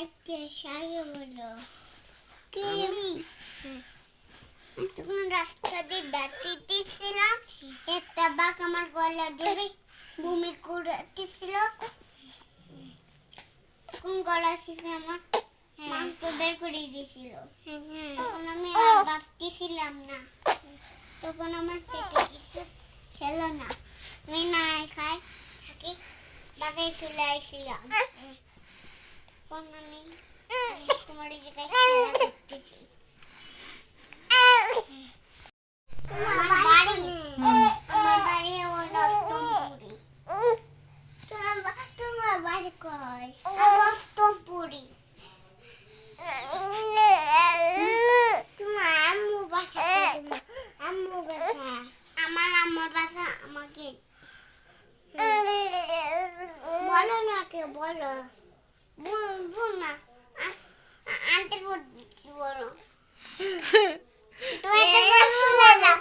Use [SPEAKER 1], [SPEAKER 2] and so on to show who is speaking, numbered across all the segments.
[SPEAKER 1] বলো কি তখন রাস্তা দিয়ে যাচ্ছিলাম, একটা বাঘ আমার গলা ধরে বমি করতেছিল। তখন গলা থেকে আমার মাংস বের করে দিয়েছিল। তখন আমি আর বাঁচতেছিলাম না। তখন আমার পেটে কিছু ছিল না, আমি না খাই থাকি বাসায় চলে আসছিলাম। তখন আমি তোমার জায়গায় খেলা করতেছি। আমার বাড়ি ওই রস্তমপুরি। তোমার বাড়ি কই? রস্তমপুরি। তোমার আম্মু বাসা কোথায়? আম্মু বাসা আমার আম্মুর বাসা আমাকে বলো না, কে বলো বল না। আন্টি বলো তুমি তো বলছো না।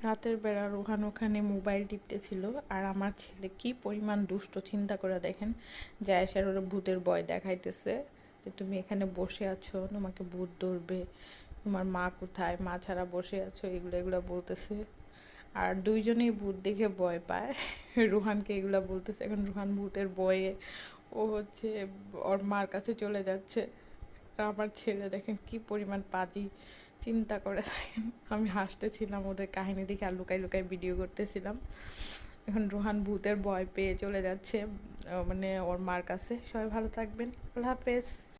[SPEAKER 2] রাতের বেলা রোহান ওখানে মোবাইল টিপতেছিল, আর আমার ছেলে কি পরিমাণ দুষ্ট চিন্তা করে দেখেন। জায়েশের ওরা ভূতের ভয় দেখাইতেছে যে তুমি এখানে বসে আছো, তোমাকে ভূত ধরবে, তোমার মা কোথায়, মা ছাড়া বসে আছো, এগুলো এগুলো বলতেছে। আর দুইজনেই ভূত দেখে ভয় পায়। রুহানকে এগুলা বলতেছে। এখন রুহান ভূতের ভয়ে ও হচ্ছে ওর মার কাছে চলে যাচ্ছে। আর আমার ছেলে দেখেন কি পরিমাণ পাজি চিন্তা করে। আমি হাসতেছিলাম ওদের কাহিনী দেখে, আর লুকাই লুকাই ভিডিও করতেছিলাম। এখন রুহান ভূতের ভয় পেয়ে চলে যাচ্ছে মানে ওর মার কাছে। সবাই ভালো থাকবেন, আল্লাহ হাফেজ।